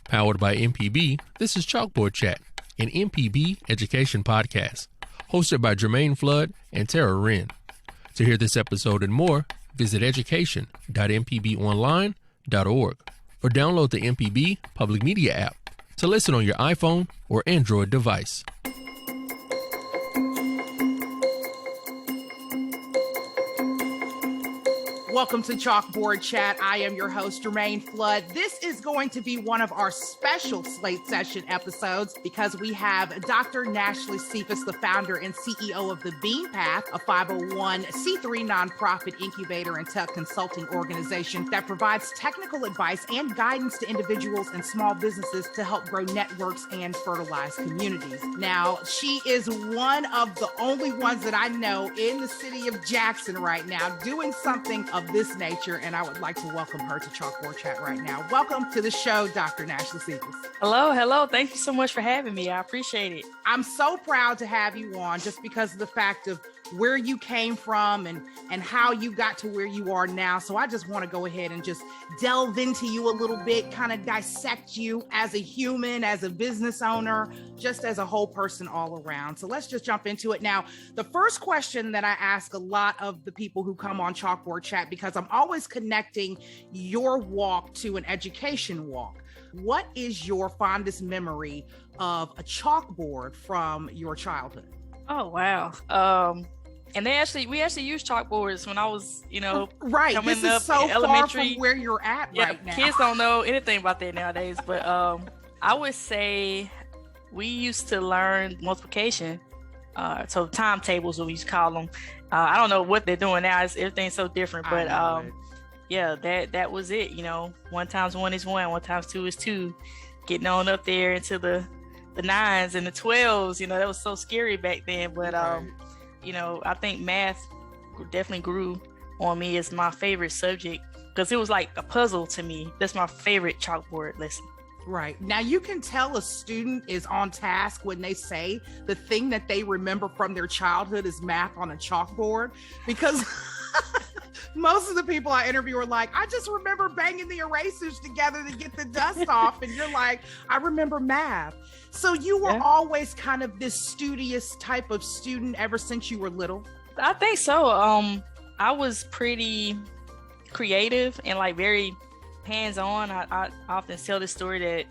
Powered by MPB, this is Chalkboard Chat, an MPB Education Podcast, hosted by Jermaine Flood and Tara Wren. To hear this episode and more, visit education.mpbonline.org or download the MPB Public Media app to listen on your iPhone or Android device. Welcome to Chalkboard Chat. I am your host, Jermaine Flood. This is going to be one of our special Slate session episodes because we have Dr. Nashley Cephas, the founder and CEO of the Bean Path, a 501c3 nonprofit incubator and tech consulting organization that provides technical advice and guidance to individuals and small businesses to help grow networks and fertilize communities. Now, she is one of the only ones that I know in the city of Jackson right now doing something of this nature, and I would like to welcome her to Chalkboard Chat right now. Welcome to the show, Dr. Nashley Cephas. Hello. Thank you so much for having me. I appreciate it. I'm so proud to have you on just because of the fact of where you came from and how you got to where you are now. So I just want to go ahead and just delve into you a little bit, kind of dissect you as a human, as a business owner, just as a whole person all around. So let's just jump into it. Now, the first question that I ask a lot of the people who come on Chalkboard Chat, because I'm always connecting your walk to an education walk. What is your fondest memory of a chalkboard from your childhood? Oh, wow. And we actually used chalkboards when I was, right. Coming this up is so in elementary. Far from where you're at right now. Kids don't know anything about that nowadays, but I would say we used to learn multiplication. So timetables, what we used to call them. I don't know what they're doing now. Everything's so different, but that was it. 1 times 1 is 1, 1 times 2 is 2. Getting on up there into the 9s and the 12s. That was so scary back then, but I think math definitely grew on me as my favorite subject because it was like a puzzle to me. That's my favorite chalkboard lesson. Right. Now you can tell a student is on task when they say the thing that they remember from their childhood is math on a chalkboard, because most of the people I interview are like, I just remember banging the erasers together to get the dust off. And you're like, I remember math. So you were always kind of this studious type of student ever since you were little? I think so. I was pretty creative and like very hands-on. I often tell this story that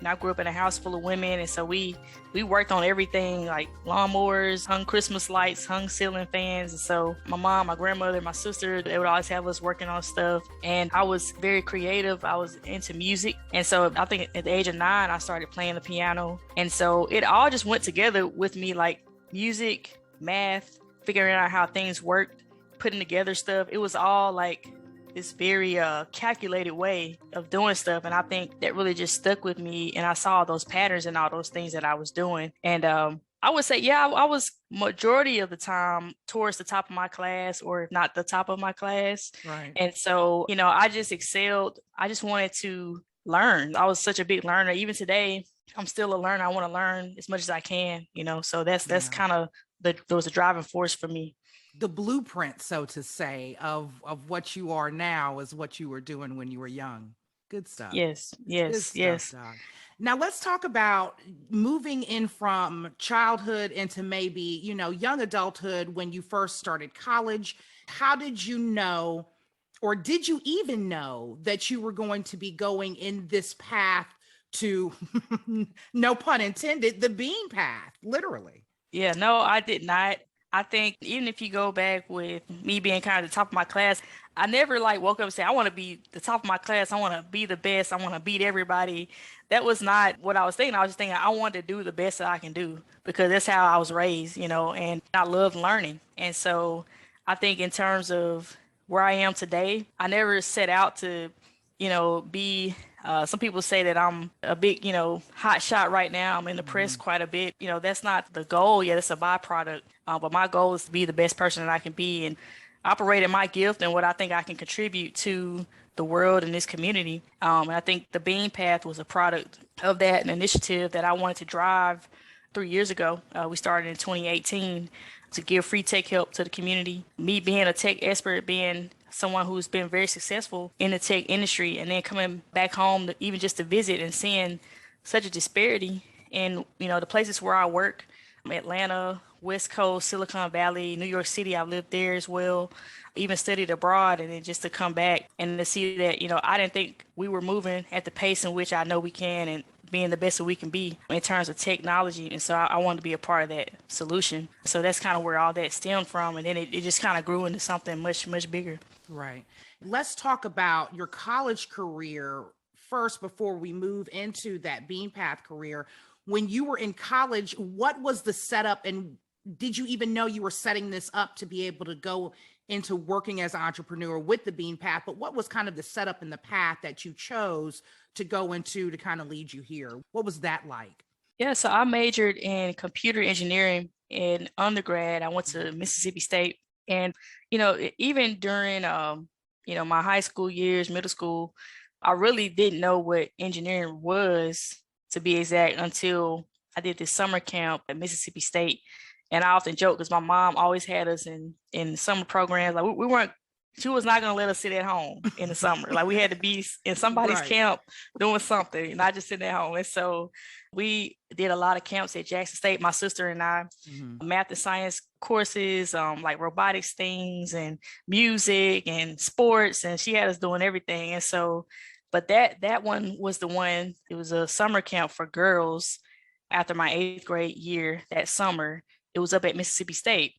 I grew up in a house full of women, and so we worked on everything like lawnmowers, hung Christmas lights, hung ceiling fans. And so my mom, my grandmother, my sister, they would always have us working on stuff. And I was very creative. I was into music. And so I think at the age of 9, I started playing the piano. And so it all just went together with me, like music, math, figuring out how things worked, putting together stuff. It was all like this very calculated way of doing stuff. And I think that really just stuck with me. And I saw those patterns and all those things that I was doing. And I would say, I was majority of the time towards the top of my class, or if not the top of my class. Right. And so, I just excelled. I just wanted to learn. I was such a big learner. Even today, I'm still a learner. I want to learn as much as I can, so that's kind of there was a driving force for me. The blueprint, so to say, of what you are now is what you were doing when you were young. Good stuff. Yes. Good stuff, Doc. Now let's talk about moving in from childhood into maybe, young adulthood when you first started college. How did you know, or did you even know that you were going to be going in this path to, no pun intended, the bean path, literally? Yeah, no, I did not. I think even if you go back with me being kind of the top of my class, I never woke up and said, I want to be the top of my class. I want to be the best. I want to beat everybody. That was not what I was thinking. I was just thinking I wanted to do the best that I can do because that's how I was raised, and I love learning. And so I think in terms of where I am today, I never set out to, be some people say that I'm a big, hot shot right now. I'm in the press quite a bit. That's not the goal. Yeah, that's a byproduct. But my goal is to be the best person that I can be and operate in my gift and what I think I can contribute to the world and this community. And I think the Bean Path was a product of that, an initiative that I wanted to drive 3 years ago. We started in 2018 to give free tech help to the community. Me being a tech expert, being someone who's been very successful in the tech industry, and then coming back home to even just to visit and seeing such a disparity in, the places where I work, Atlanta, West Coast, Silicon Valley, New York City. I've lived there as well, even studied abroad, and then just to come back and to see that, I didn't think we were moving at the pace in which I know we can, and being the best that we can be in terms of technology. And so I wanted to be a part of that solution. So that's kind of where all that stemmed from. And then it just kind of grew into something much, much bigger. Right. Let's talk about your college career first before we move into that Bean Path career. When you were in college, what was the setup, and did you even know you were setting this up to be able to go into working as an entrepreneur with the Bean Path? But what was kind of the setup and the path that you chose to go into to kind of lead you here? What was that like? Yeah, so I majored in computer engineering in undergrad. I went to Mississippi State. And, even during, my high school years, middle school, I really didn't know what engineering was, to be exact, until I did this summer camp at Mississippi State. And I often joke because my mom always had us in summer programs. Like she was not going to let us sit at home in the summer. Like we had to be in somebody's camp doing something, not just sitting at home. And so we did a lot of camps at Jackson State, my sister and I, math and science courses, like robotics things and music and sports. And she had us doing everything. And so, but that one was the one, it was a summer camp for girls after my 8th grade year that summer. It was up at Mississippi State.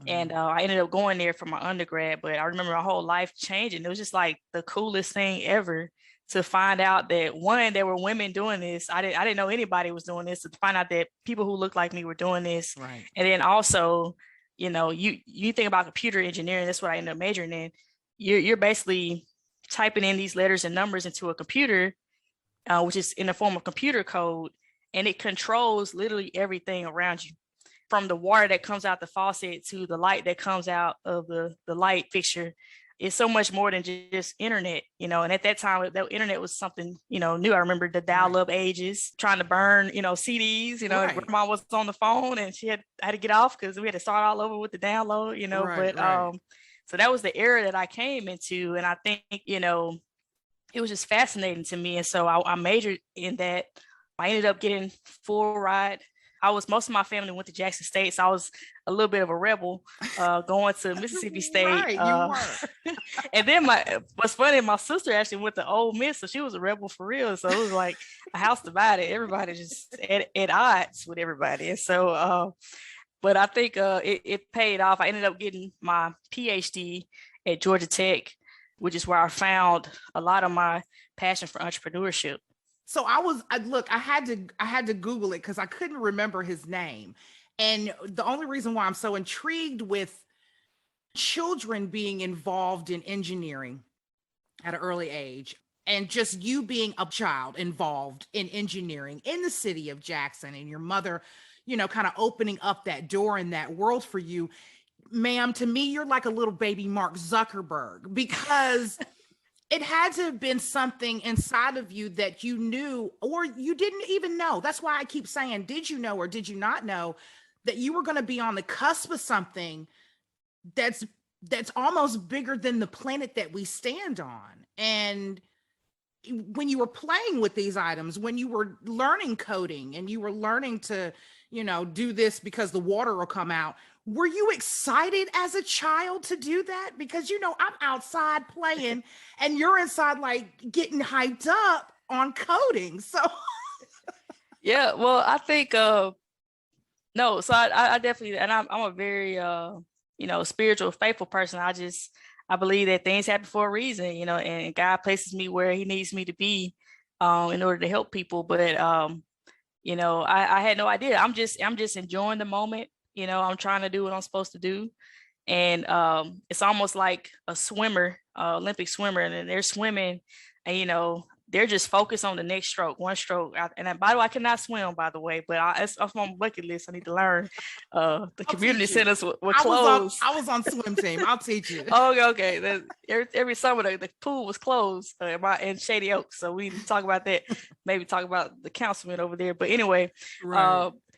And I ended up going there for my undergrad, but I remember my whole life changing. It was just like the coolest thing ever to find out that, one, there were women doing this. I didn't know anybody was doing this. To find out that people who looked like me were doing this. Right. And then also, you think about computer engineering, that's what I ended up majoring in. You're basically typing in these letters and numbers into a computer, which is in the form of computer code, and it controls literally everything around you. From the water that comes out the faucet to the light that comes out of the light fixture. It's so much more than just internet, and at that time, that internet was something, new. I remember the dial-up ages, trying to burn, CDs, grandma was on the phone and I had to get off because we had to start all over with the download, so that was the era that I came into. And I think, it was just fascinating to me. And so I majored in that. I ended up getting full ride. Most of my family went to Jackson State, so I was a little bit of a rebel going to Mississippi State. Right, you were. And then what's funny, my sister actually went to Ole Miss, so she was a rebel for real. So it was like a house divided. Everybody just at odds with everybody. And so, but I think it paid off. I ended up getting my PhD at Georgia Tech, which is where I found a lot of my passion for entrepreneurship. So I had to Google it because I couldn't remember his name. And the only reason why I'm so intrigued with children being involved in engineering at an early age, and just you being a child involved in engineering in the city of Jackson, and your mother, kind of opening up that door in that world for you, ma'am, to me, you're like a little baby Mark Zuckerberg, because it had to have been something inside of you that you knew, or you didn't even know. That's why I keep saying, did you know or did you not know that you were going to be on the cusp of something that's almost bigger than the planet that we stand on? And when you were playing with these items, when you were learning coding and you were learning to, do this because the water will come out, were you excited as a child to do that? Because, I'm outside playing and you're inside like getting hyped up on coding. So yeah, well, I think, no, so I definitely, and I'm a very, spiritual, faithful person. I believe that things happen for a reason, and God places me where he needs me to be in order to help people. But, I had no idea. I'm just enjoying the moment. I'm trying to do what I'm supposed to do. And it's almost like a swimmer, Olympic swimmer, and then they're swimming and, they're just focused on the next stroke, one stroke. And by the way, I cannot swim, by the way, but it's off my bucket list. I need to learn. The community centers were closed. I was on swim team. I'll teach you. Okay. Every summer, the pool was closed in Shady Oaks. So we need to talk about that. Maybe talk about the councilman over there. But anyway,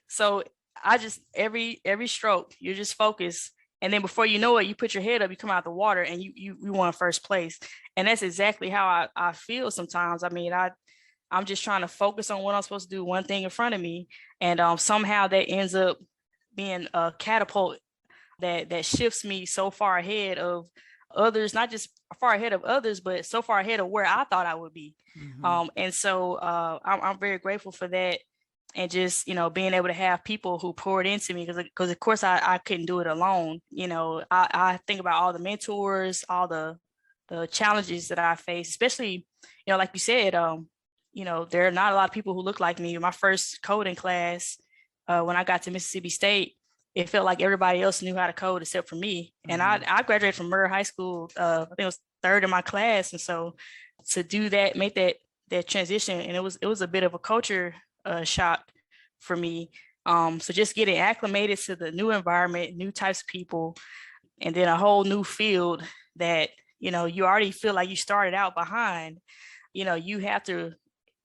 so I just, every stroke, you're just focused. And then before you know it, you put your head up, you come out the water, and you won first place. And that's exactly how I feel sometimes. I mean, I'm just trying to focus on what I'm supposed to do, one thing in front of me. And somehow that ends up being a catapult that shifts me so far ahead of others, not just far ahead of others, but so far ahead of where I thought I would be. And so I'm very grateful for that. And just, being able to have people who poured into me, because of course I couldn't do it alone. I think about all the mentors, all the challenges that I faced, especially, like you said, there are not a lot of people who look like me. My first coding class, when I got to Mississippi State, it felt like everybody else knew how to code except for me. And I graduated from Murrah High School, I think it was third in my class. And so to do that, make that transition, and it was a bit of a culture shock for me. So just getting acclimated to the new environment, new types of people, and then a whole new field that, you already feel like you started out behind. You have to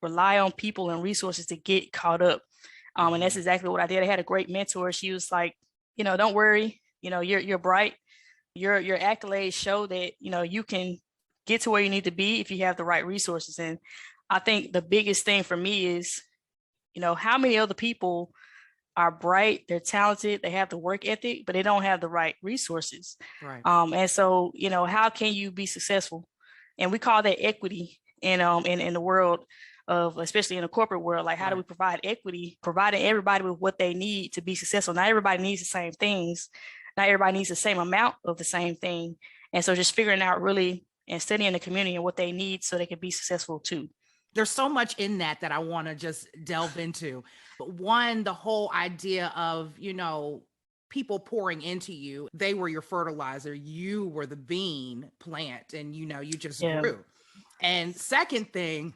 rely on people and resources to get caught up. And that's exactly what I did. I had a great mentor. She was like, don't worry, you're bright. Your accolades show that, you can get to where you need to be if you have the right resources. And I think the biggest thing for me is, how many other people are bright, they're talented, they have the work ethic, but they don't have the right resources. Right. And so, how can you be successful? And we call that equity in the world of, especially in the corporate world. Like, how do we provide equity, providing everybody with what they need to be successful? Not everybody needs the same things. Not everybody needs the same amount of the same thing. And so just figuring out really and studying the community and what they need so they can be successful too. There's so much in that I want to just delve into. But one, the whole idea of, people pouring into you, they were your fertilizer, you were the bean plant, and, you just grew. And second thing,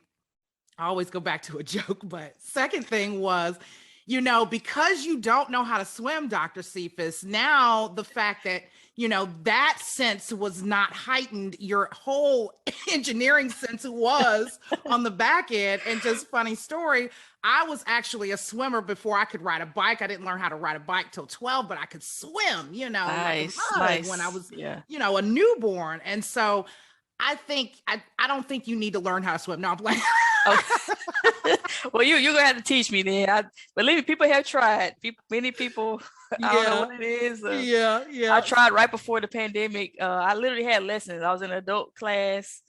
I always go back to a joke, but second thing was, because you don't know how to swim, Dr. Cephas, now the fact that, that sense was not heightened, your whole engineering sense was on the back end. And just funny story, I was actually a swimmer before I could ride a bike. I didn't learn how to ride a bike till 12, but I could swim, nice. when I was, a newborn. And so I don't think you need to learn how to swim. No, I'm playing. Okay. Well, you're gonna have to teach me then. Believe me, people have tried. Many people, I don't know what it is. I tried right before the pandemic. I literally had lessons. I was in an adult class,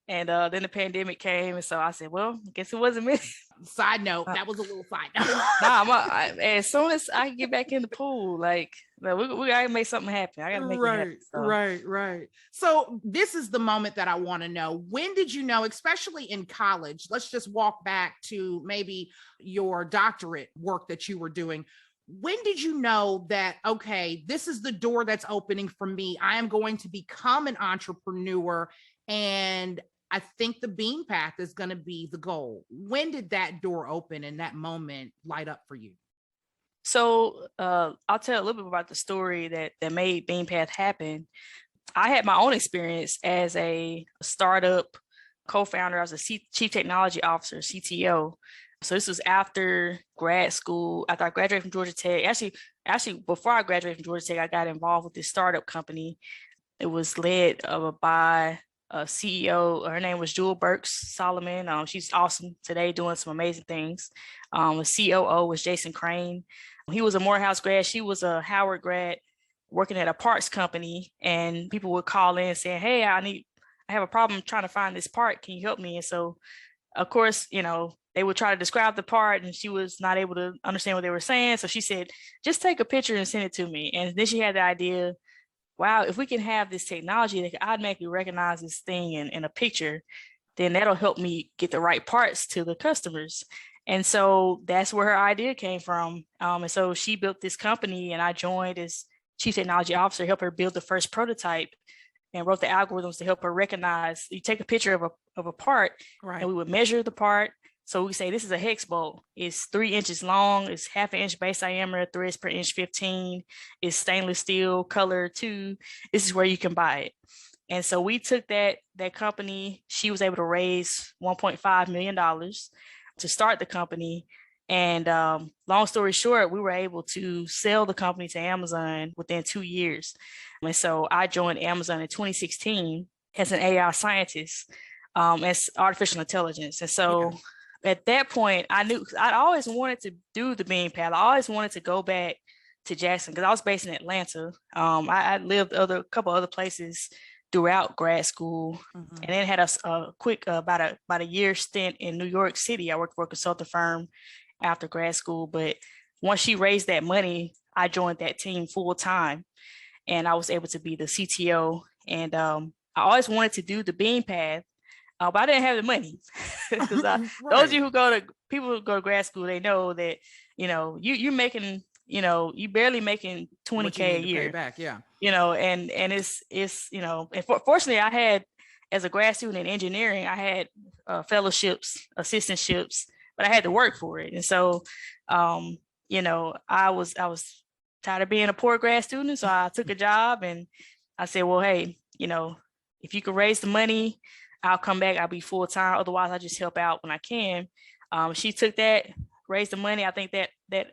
and then the pandemic came, and so I said, "Well, I guess it wasn't me." Side note, that was a little side note. As soon as I get back in the pool, we gotta make something happen. I gotta make it happen. So. Right. So this is the moment that I want to know. When did you know, especially in college? Let's just walk back to maybe your doctorate work that you were doing. When did you know that, okay, this is the door that's opening for me? I am going to become an entrepreneur, and I think the bean path is going to be the goal. When did that door open and that moment light up for you? So I'll tell a little bit about the story that made Bean Path happen. I had my own experience as a startup co-founder. I was a chief technology officer, CTO. So this was after grad school, after I graduated from Georgia Tech. Actually, before I graduated from Georgia Tech, I got involved with this startup company. It was led by a CEO. Her name was Jewel Burks Solomon. She's awesome today, doing some amazing things. The COO was Jason Crane. He was a Morehouse grad. She was a Howard grad working at a parts company. And people would call in saying, "Hey, I have a problem trying to find this part. Can you help me?" And so, of course, they would try to describe the part, and she was not able to understand what they were saying. So she said, "Just take a picture and send it to me." And then she had the idea, wow, if we can have this technology that can automatically recognize this thing in a picture, then that'll help me get the right parts to the customers. And so that's where her idea came from. And so she built this company, and I joined as chief technology officer, help her build the first prototype and wrote the algorithms to help her recognize. You take a picture of a part, right, and we would measure the part. So we say, this is a hex bolt. It's 3 inches long. It's half an inch base diameter, threads per inch 15. It's stainless steel, color 2. This is where you can buy it. And so we took that company. She was able to raise $1.5 million to start the company. And long story short, we were able to sell the company to Amazon within 2 years. And so I joined Amazon in 2016 as an AI scientist, as artificial intelligence. And so at that point, I knew I'd always wanted to do the bean path. I always wanted to go back to Jackson because I was based in Atlanta. I lived a couple other places throughout grad school, and then had a quick about a year stint in New York City. I worked for a consulting firm after grad school, but once she raised that money, I joined that team full time, and I was able to be the CTO. And I always wanted to do the bean path, but I didn't have the money. Because those of you people who go to grad school, they know that you're making you barely making $20K a year back, and it's and fortunately I had, as a grad student in engineering, I had fellowships, assistantships, but I had to work for it. And so I was tired of being a poor grad student, so I took a job, and I said, well, hey, if you could raise the money, I'll come back. I'll be full time. Otherwise, I just help out when I can. She took that, raised the money. I think that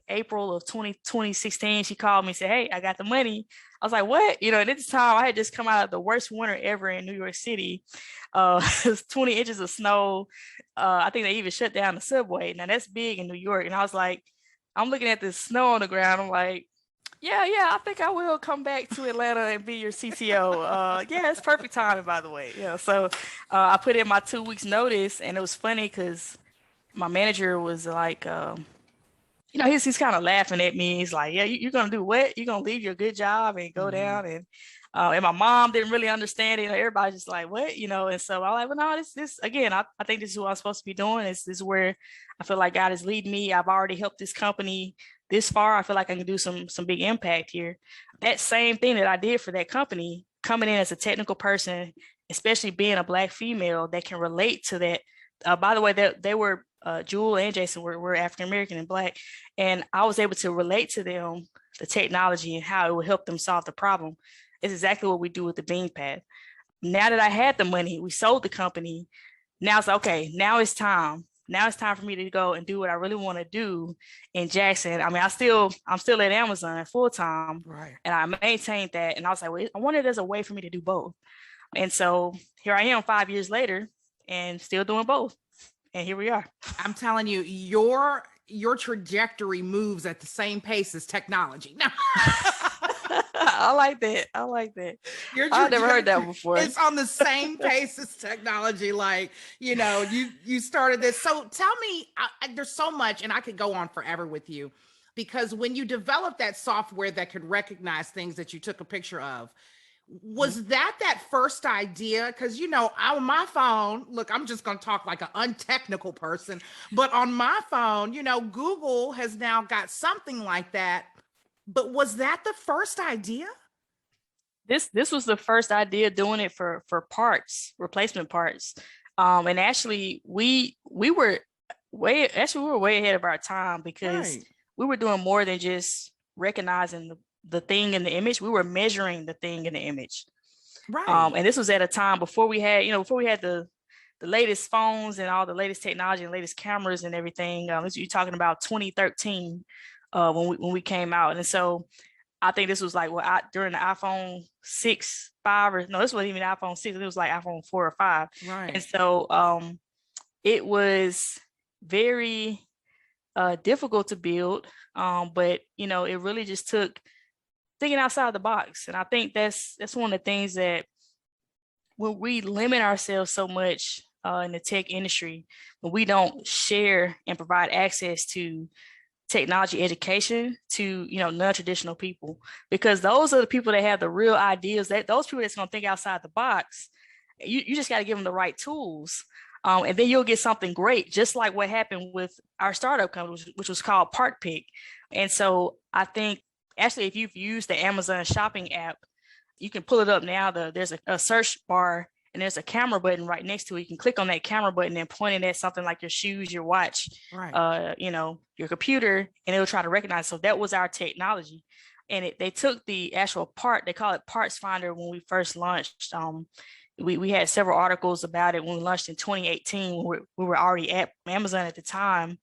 April of 2016, she called me and said, hey, I got the money. I was like, what? At this time, I had just come out of the worst winter ever in New York City. It was 20 inches of snow. I think they even shut down the subway. Now, that's big in New York. And I was like, I'm looking at this snow on the ground. I'm like, yeah, I think I will come back to Atlanta and be your CTO. It's perfect timing, by the way. So I put in my 2 weeks notice, and it was funny because my manager was like, he's kind of laughing at me. He's like, yeah, you're going to do what? You're going to leave your good job and go down? And my mom didn't really understand it. Everybody's just like, what? And so I'm like, well, no, this again, I think this is what I'm supposed to be doing. This is where I feel like God is leading me. I've already helped this company this far. I feel like I can do some big impact here. That same thing that I did for that company, coming in as a technical person, especially being a Black female that can relate to that. By the way, they were Jewel and Jason were African American and Black, and I was able to relate to them the technology and how it would help them solve the problem. It's exactly what we do with the bean path. Now that I had the money, we sold the company. Now it's like, okay, now it's time. Now it's time for me to go and do what I really want to do in Jackson. I mean, I'm still at Amazon full time, right? And I maintained that. And I was like, well, I wanted there's a way for me to do both. And so here I am 5 years later and still doing both. And here we are. I'm telling you, your trajectory moves at the same pace as technology. I like that. I've never heard that before. It's on the same pace as technology. Like, you started this. So tell me, there's so much, and I could go on forever with you, because when you developed that software that could recognize things that you took a picture of, was that first idea? Because, on my phone, look, I'm just going to talk like an untechnical person, but on my phone, Google has now got something like that. But was that the first idea? This was the first idea, doing it for parts, replacement parts. And actually we were way ahead of our time, because we were doing more than just recognizing the thing in the image. We were measuring the thing in the image. Right. And this was at a time before we had the latest phones and all the latest technology and latest cameras and everything. You're talking about 2013 when we came out. And so I think this was like during the iPhone 6, 5, or no, this wasn't even iPhone 6. It was like iPhone 4 or 5. Right. And so it was very difficult to build, but it really just took thinking outside the box. And I think that's one of the things that when we limit ourselves so much in the tech industry, when we don't share and provide access to technology education to non-traditional people, because those are the people that have the real ideas, that those people that's going to think outside the box. You just got to give them the right tools, and then you'll get something great, just like what happened with our startup company, which was called Part Pick. And so I think actually, if you've used the Amazon shopping app, you can pull it up now. There's a search bar, and there's a camera button right next to it. You can click on that camera button and point it at something like your shoes, your watch, right. Your computer, and it'll try to recognize. So that was our technology. And they took the actual part, they call it Parts Finder when we first launched. we had several articles about it when we launched in 2018. We were already at Amazon at the time,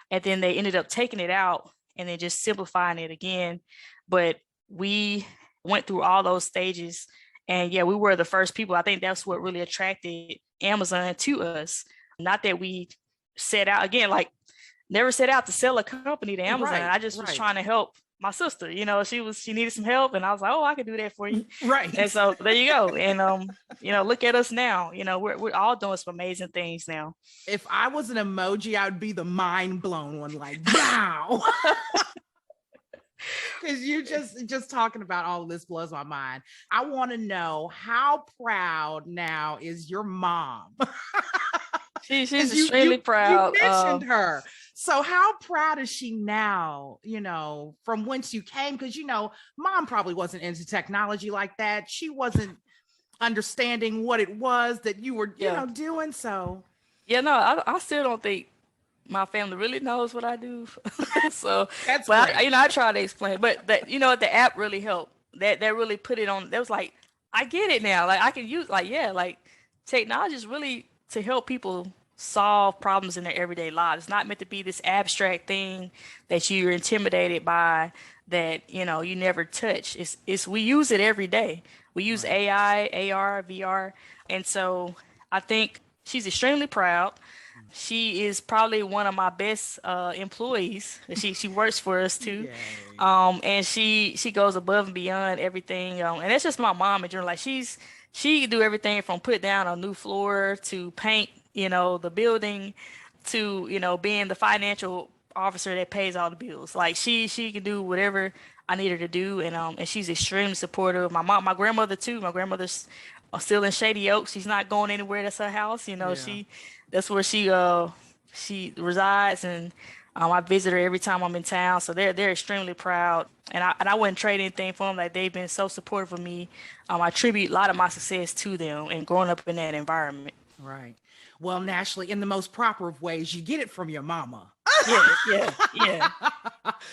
and then they ended up taking it out and then just simplifying it again. But we went through all those stages, and yeah, we were the first people. I think that's what really attracted Amazon to us. Not that we set out, again, like never set out to sell a company to Amazon. Right, I just was trying to help my sister. You know, she needed some help, and I was like, oh, I can do that for you. Right. And so there you go. And you know, look at us now. You know, we're all doing some amazing things now. If I was an emoji, I would be the mind blown one, like, wow. Because you just talking about all of this blows my mind. I want to know, how proud now is your mom? She's extremely proud. You mentioned her. So how proud is she now, you know, from whence you came? Because, you know, mom probably wasn't into technology like that. She wasn't understanding what it was that you were, you know, doing. So. Yeah, no, I still don't think my family really knows what I do. So that's great. I try to explain, but that, you know, the app really helped. That really put it on. That was like, I get it now. Like I can use, like, yeah, like technology is really to help people solve problems in their everyday lives. It's not meant to be this abstract thing that you're intimidated by, that, you know, you never touch. It's we use it every day. We use AI, AR, VR. And so I think she's extremely proud. She is probably one of my best employees. She works for us too. And she goes above and beyond everything. And that's just my mom in general. Like she can do everything from put down a new floor to paint, you know, the building, to, you know, being the financial officer that pays all the bills. Like she can do whatever I need her to do. And she's extremely supportive. My grandmother too. My grandmother's still in Shady Oak. She's not going anywhere. That's her house. You know, that's where she resides, and I visit her every time I'm in town. So they're extremely proud, and I wouldn't trade anything for them. Like, they've been so supportive of me. I attribute a lot of my success to them and growing up in that environment. Right. Well, naturally, in the most proper of ways, you get it from your mama. Yeah.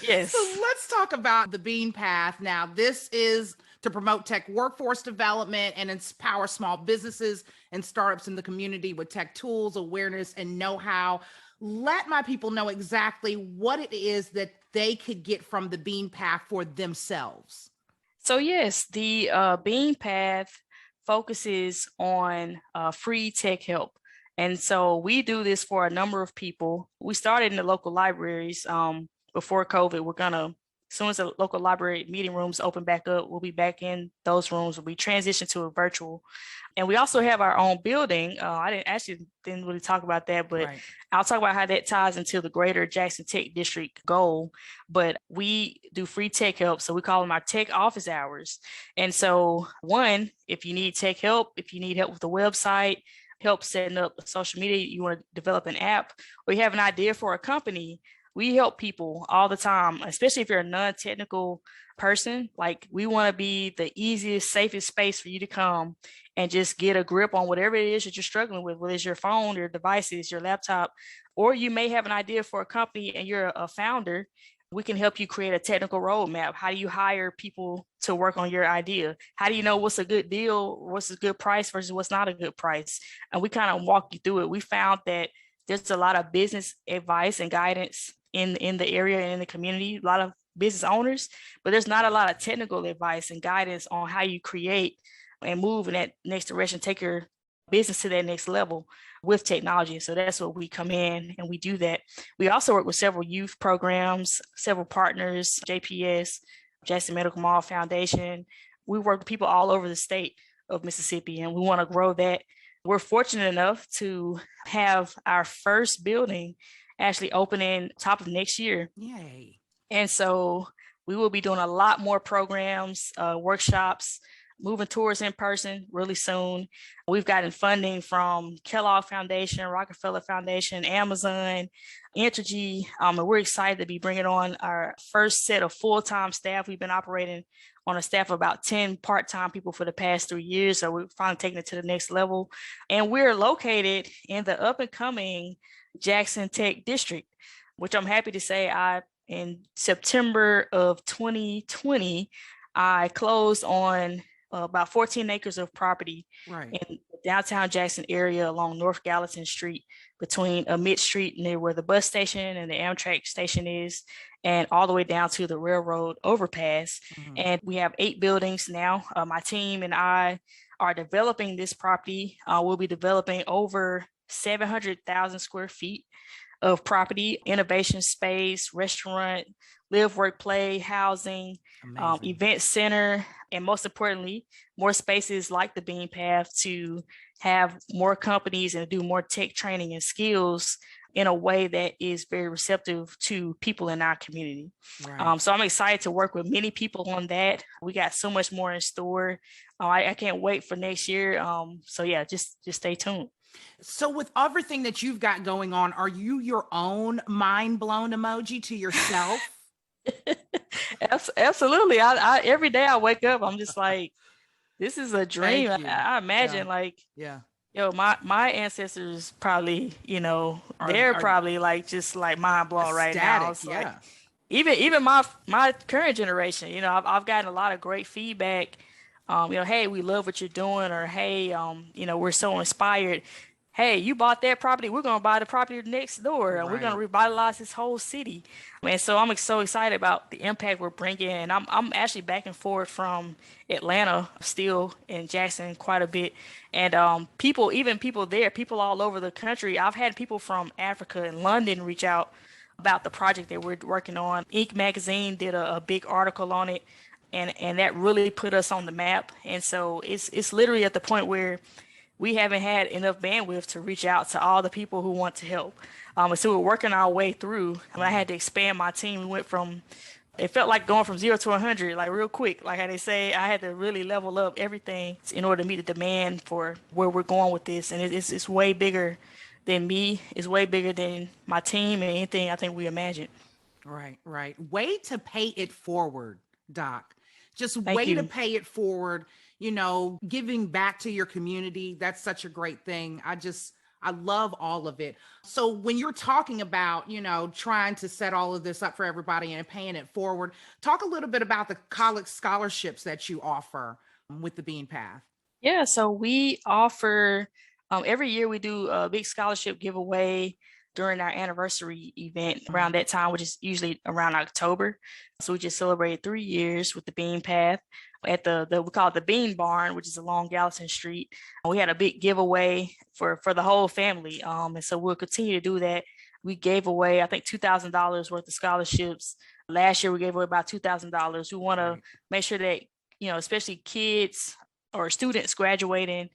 Yes. So let's talk about the Bean Path. Now, this is to promote tech workforce development and empower small businesses and startups in the community with tech tools, awareness, and know-how. Let my people know exactly what it is that they could get from the Bean Path for themselves. So yes, the Bean Path focuses on free tech help. And so we do this for a number of people. We started in the local libraries before COVID. We're gonna, as soon as the local library meeting rooms open back up, we'll be back in those rooms. We transition to a virtual. And we also have our own building. I didn't really talk about that, but I'll talk about how that ties into the greater Jackson Tech District goal. But we do free tech help. So we call them our tech office hours. And so one, if you need tech help, if you need help with the website, help setting up social media, you want to develop an app, or you have an idea for a company, we help people all the time, especially if you're a non-technical person. Like, we want to be the easiest, safest space for you to come and just get a grip on whatever it is that you're struggling with, whether it's your phone, your devices, your laptop, or you may have an idea for a company and you're a founder. We can help you create a technical roadmap. How do you hire people to work on your idea? How do you know what's a good deal, what's a good price versus what's not a good price? And we kind of walk you through it. We found that there's a lot of business advice and guidance in the area and in the community, a lot of business owners, but there's not a lot of technical advice and guidance on how you create and move in that next direction, take your business to that next level with technology. So that's what we come in and we do that. We also work with several youth programs, several partners, JPS, Jackson Medical Mall Foundation. We work with people all over the state of Mississippi, and we want to grow that. We're fortunate enough to have our first building actually opening top of next year. Yay. And so we will be doing a lot more programs, workshops, moving tours in person really soon. We've gotten funding from Kellogg Foundation, Rockefeller Foundation, Amazon, Entergy, and we're excited to be bringing on our first set of full-time staff. We've been operating on a staff of about 10 part-time people for the past 3 years, so we're finally taking it to the next level. And we're located in the up-and-coming Jackson Tech District, which I'm happy to say in September of 2020, I closed on about 14 acres of property in the downtown Jackson area along North Gallatin Street between Mid Street near where the bus station and the Amtrak station is, and all the way down to the railroad overpass. And we have 8 buildings now. My team and I are developing this property. We'll be developing over 700,000 square feet of property, innovation space, restaurant, live, work, play, housing, event center, and most importantly, more spaces like the Bean Path to have more companies and do more tech training and skills in a way that is very receptive to people in our community. Right. So I'm excited to work with many people on that. We got so much more in store. I can't wait for next year. So yeah, just stay tuned. So with everything that you've got going on, are you your own mind blown emoji to yourself? Absolutely. I every day I wake up, I'm just like, this is a dream. I imagine yo, my ancestors probably, they're probably like just like mind blown right now. It's like, even my current generation, I've gotten a lot of great feedback. Hey, we love what you're doing, or hey, we're so inspired. Hey, you bought that property, we're going to buy the property next door, and we're going to revitalize this whole city. And so I'm so excited about the impact we're bringing. And I'm actually back and forth from Atlanta, still in Jackson quite a bit. And people there, people all over the country. I've had people from Africa and London reach out about the project that we're working on. Inc. magazine did a big article on it, and that really put us on the map. And so it's literally at the point where we haven't had enough bandwidth to reach out to all the people who want to help. And so we're working our way through. I had to expand my team. We went from, it felt like going from 0 to 100, like real quick. Like how they say, I had to really level up everything in order to meet the demand for where we're going with this. And it's way bigger than me. It's way bigger than my team and anything I think we imagined. Right. Way to pay it forward, Doc. Just way to pay it forward. Giving back to your community, that's such a great thing. I love all of it. So when you're talking about, trying to set all of this up for everybody and paying it forward, talk a little bit about the college scholarships that you offer with the Bean Path. Yeah, so we offer, every year we do a big scholarship giveaway during our anniversary event around that time, which is usually around October. So we just celebrated 3 years with the Bean Path at we call it the Bean Barn, which is along Gallatin Street. We had a big giveaway for the whole family. And so we'll continue to do that. We gave away, I think, $2,000 worth of scholarships. Last year, we gave away about $2,000. We want to make sure that, especially kids or students graduating,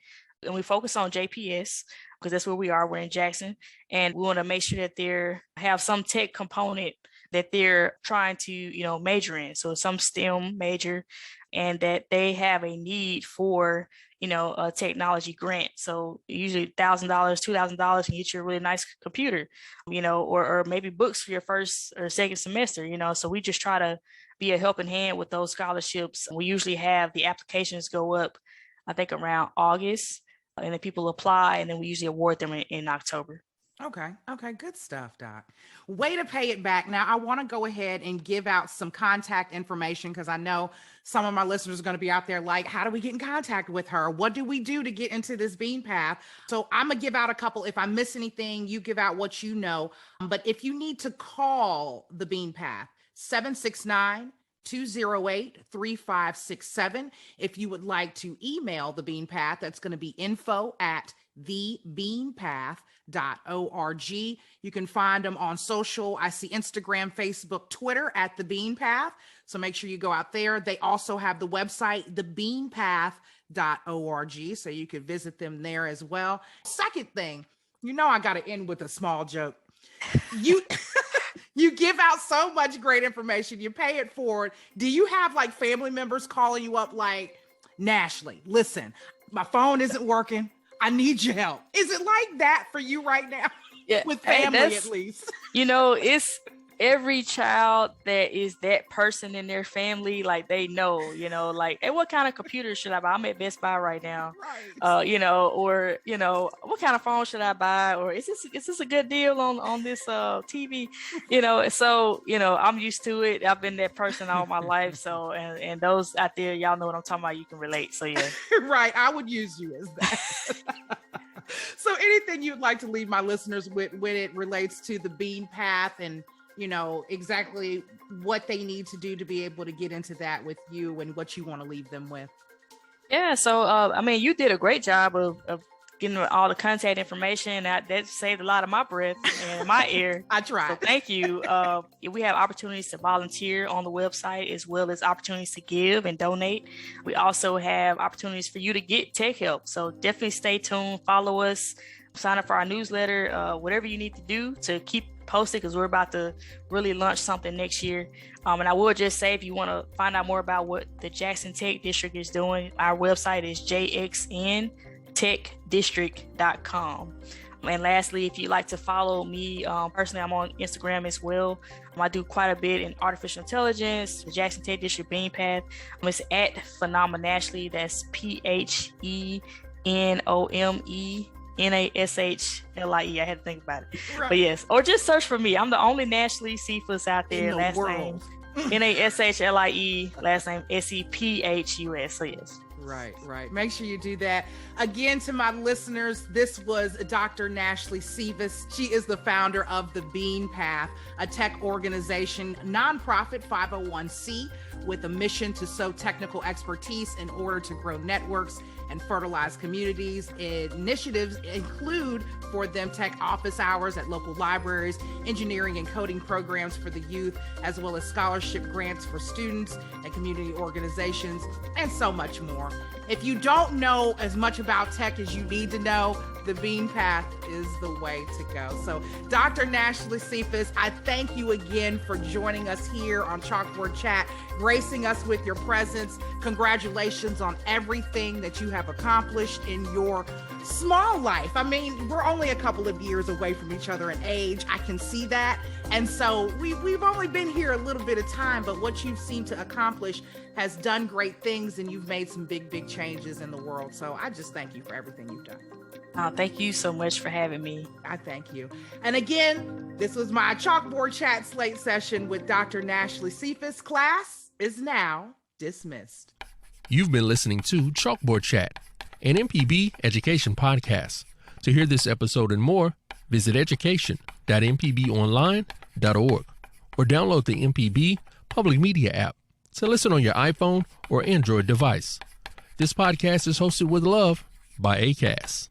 and we focus on JPS because that's where we are. We're in Jackson, and we want to make sure that they have some tech component that they're trying to, major in. So some STEM major, and that they have a need for, a technology grant. So usually $1,000, $2,000 can get you a really nice computer, or maybe books for your first or second semester, So we just try to be a helping hand with those scholarships. We usually have the applications go up, I think around August, and then people apply, and then we usually award them in October. Okay. Good stuff, Doc. Way to pay it back. Now, I want to go ahead and give out some contact information because I know some of my listeners are going to be out there like, how do we get in contact with her? What do we do to get into this Bean Path? So I'm going to give out a couple. If I miss anything, you give out what you know. But if you need to call the Bean Path, 769-208-3567. If you would like to email the Bean Path, that's going to be info@thebeanpath.org. You can find them on social. I see Instagram, Facebook, Twitter at The Bean Path. So make sure you go out there. They also have the website, thebeanpath.org. So you can visit them there as well. Second thing, I got to end with a small joke. You give out so much great information. You pay it forward. Do you have like family members calling you up like, Nashley, listen, my phone isn't working. I need your help. Is it like that for you right now? Yeah, with family at least? every child that is that person in their family, like they know, like, hey, what kind of computer should I buy? I'm at Best Buy right now. Right. Or, what kind of phone should I buy? Or is this a good deal on this TV? So, I'm used to it. I've been that person all my life. So, and those out there, y'all know what I'm talking about. You can relate. So, yeah. Right. I would use you as that. So anything you'd like to leave my listeners with when it relates to the Bean Path and, exactly what they need to do to be able to get into that with you and what you want to leave them with? Yeah. So, you did a great job of getting all the contact information. That saved a lot of my breath and my ear. I tried. So thank you. We have opportunities to volunteer on the website, as well as opportunities to give and donate. We also have opportunities for you to get tech help. So definitely stay tuned, follow us, sign up for our newsletter, whatever you need to do to keep posted, because we're about to really launch something next year. And I will just say, if you want to find out more about what the Jackson Tech District is doing, our website is jxntechdistrict.com. And lastly, if you'd like to follow me personally, I'm on Instagram as well. I do quite a bit in artificial intelligence, the Jackson Tech District Bean Path. It's at Phenomenashly. That's PHENOMENASHLIE. I had to think about it. Right. But yes, or just search for me. I'm the only Nashley Cephas out there. In the last world. name NASHLIE, last name SEPHUS. So yes. Right. Make sure you do that. Again, to my listeners, this was Dr. Nashley Cephas. She is the founder of the Bean Path, a tech organization, nonprofit 501c with a mission to sow technical expertise in order to grow networks and fertilize communities. Initiatives include for them tech office hours at local libraries, engineering and coding programs for the youth, as well as scholarship grants for students and community organizations, and so much more. If you don't know as much about tech as you need to know, the Bean Path is the way to go. So Dr. Nashley Cephas, I thank you again for joining us here on Chalkboard Chat, gracing us with your presence. Congratulations on everything that you have accomplished in your small life. I mean, we're only a couple of years away from each other in age. I can see that. And so we've only been here a little bit of time, but what you've seemed to accomplish has done great things, and you've made some big changes in the world. So I just thank you for everything you've done. Thank you so much for having me. I thank you. And again, this was my Chalkboard Chat Slate session with Dr. Nashley Cephas. Class is now dismissed. You've been listening to Chalkboard Chat, an MPB Education Podcast. To hear this episode and more, visit education.mpbonline.org or download the MPB Public Media app to listen on your iPhone or Android device. This podcast is hosted with love by ACAST.